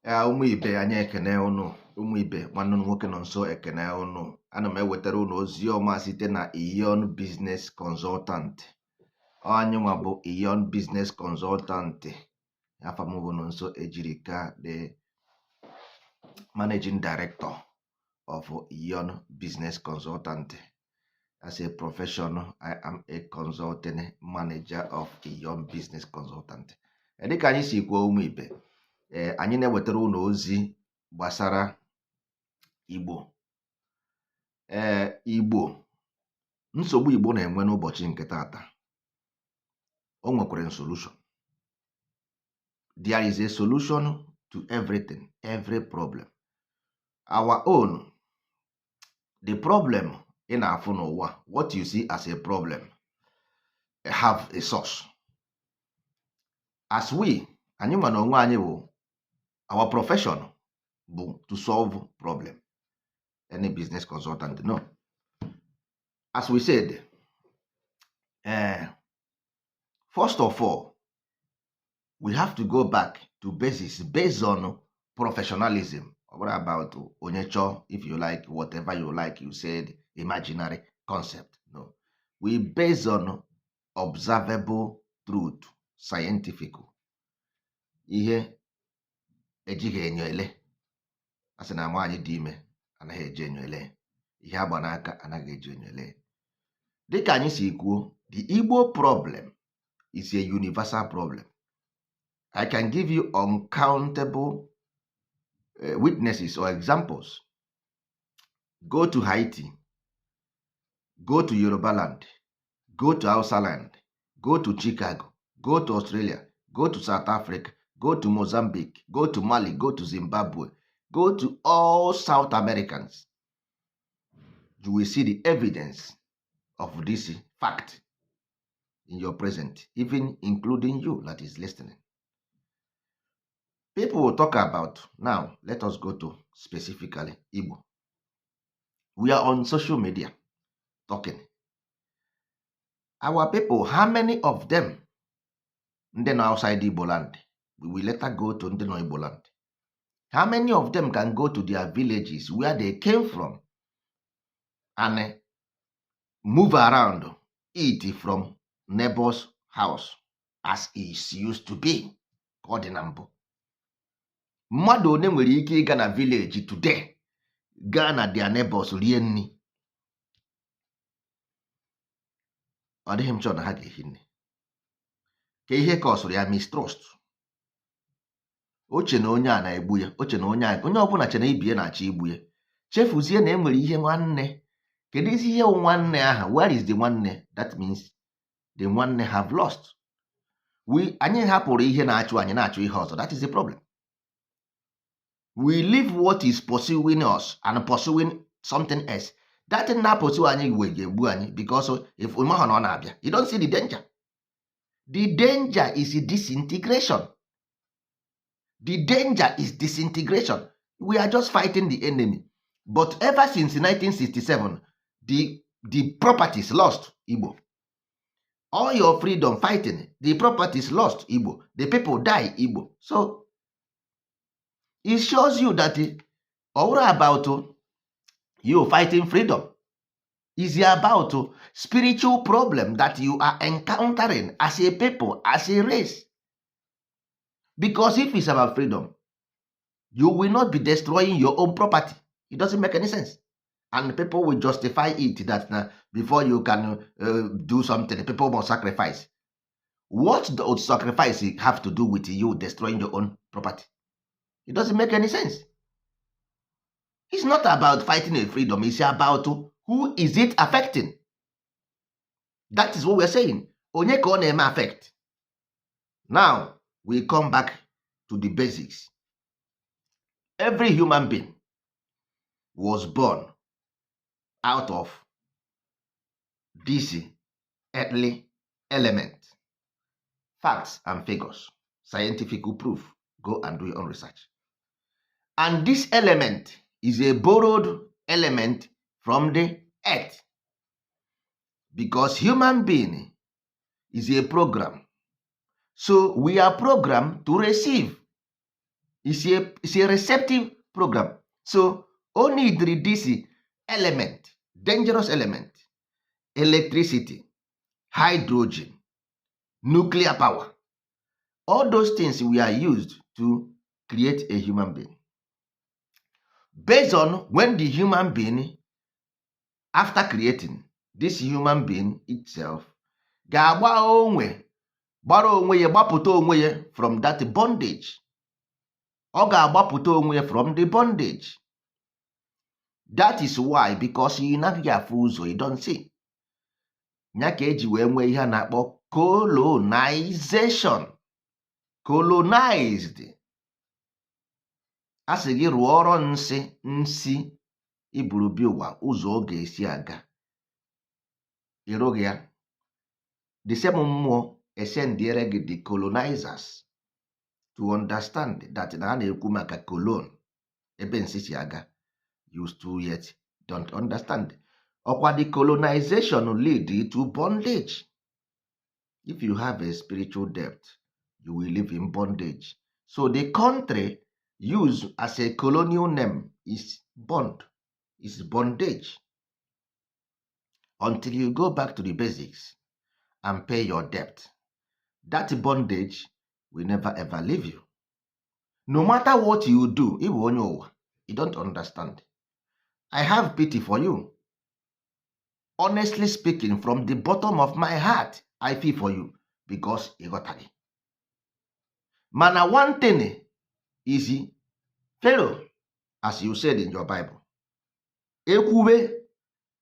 ụmụ ibe anyị ekene ụnụ. Ụmụ ibe nwanne ụnụ nwoke nọ nso ekene ụnụ. Ana m ewetara ụnụ ozi ọma site na Iyon Business Consultant. Anyị nwa bụ Iyon Business Consultant. Afa m bụ nso Ejirika, the Managing Director of Iyon Business Consultant. As a profession, I am a consulting manager of Iyon Business Consultant. Dịka anyị si kwuo ụmụ ibe, anyị na-ewetara ụlọ ozi gbasara Igbo. Igbo, nsogbu Igbo na-enwe n'ụbọchị nke tata, o nwekwara solution. There is a solution to everything, every problem. Our own, the problem in afụ n'ụwa, what you see as a problem, have a source. As we, anyị nwa na onwe anyị bụ, our profession bụ to solve problem. Any business consultant, no. As we said, first of all, we have to go back to basics based on professionalism. What about onyecho, if you like, whatever you like, you said imaginary concept. No. We based on observable truth, scientific. Ihe ejighị enyo ele. Asị na nwaanyị dị ime anaghị eji enyo ele. Ihe agba n'aka anaghị eji enyo ele. Dịka anyị si kwuo, the Igbo problem is a universal problem. I can give you uncountable witnesses or examples. Go to Haiti, go to Yoruba land, go to Hausa land, go to Chicago, go to Australia, go to South Africa, go to Mozambique, go to Mali, go to Zimbabwe, go to all South Americans. You will see the evidence of this fact in your present, even including you that is listening. People will talk about, now let us go to specifically Igbo. We are on social media talking. Our people, how many of them ndị nọ outside Igbo land? We will later go to ndị nọ Igbo land. How many of them can go to their villages where they came from and move around, eat from neighbor's house as it used to be? Ka ọ dị na mbụ. Mmadụ one nwere ike ịga na village today, gaa na their neighbors rie nri? Ọ dịghị m chọọ na ha ga-ehi nri. Ka ihe ka ọ sụrụ ya mistrust. Oche na onye a na-egbu ya, oche na onye ọbụla che na ibie na-achọ igbu ya. Chefuzie na enwere ihe nwanne. Kedu isi ihe nwanne aha? Where is the nwanne? That means the nwanne have lost. Anyị hapụrụ ihe na-achụ anyị na-achụ ihe ọzọ. That is the problem. We leave what is pursuing us and pursuing something else. That thing na-pursue anyị ga-egbu anyị, because if we mahụ na ọ na-abịa, you don't see the danger. The danger is disintegration. The danger is disintegration. We are just fighting the enemy. But ever since 1967, the properties lost, Igbo. All your freedom fighting, the properties lost, Igbo. The people die, Igbo. So, it shows you that all about you fighting freedom is about spiritual problem that you are encountering as a people, as a race. Because if it's about freedom, you will not be destroying your own property. It doesn't make any sense. And people will justify it that before you can do something, people must sacrifice. What does sacrifice have to do with you destroying your own property? It doesn't make any sense. It's not about fighting a freedom. It's about who is it affecting. That is what we're saying. Onye ka ọ na-eme affect. Now, we come back to the basics. Every human being was born out of this earthly element. Facts and figures. Scientific proof. Go and do your own research. And this element is a borrowed element from the earth. Because human being is a program. So we are programmed to receive. is a receptive program. So only this element, dangerous element, electricity, hydrogen, nuclear power, all those things we are used to create a human being. Based on when the human being, after creating this human being itself, ga-agba gbara onwe ya, gbapụta onwe ya from that bondage. Ọ ga-agbapụta onwe ya from the bondage. That is why, because ị naghị afụ ụzọ, you don't see. Ya ka eji wee nwee ihe a na-akpọ colonization. Colonized. A sị gị rụọ ọrụ nsi iburu bi ụwa ụzọ ọ ga-esi aga, ịrụghị ya. The same mmụọ esendiere gị the colonizers to understand that na ha na-ekwu maka colon, ebe nsi si aga. You still yet don't understand. Ọkwa the colonization lead to bondage. If you have a spiritual depth, you will live in bondage. So the country used as a colonial name is bondage. Until you go back to the basics and pay your debt, that bondage will never ever leave you. No matter what you do, you don't understand. I have pity for you. Honestly speaking, from the bottom of my heart, I feel for you because you got it. Mana one thing is, Pharaoh, as you said in your Bible, ekwube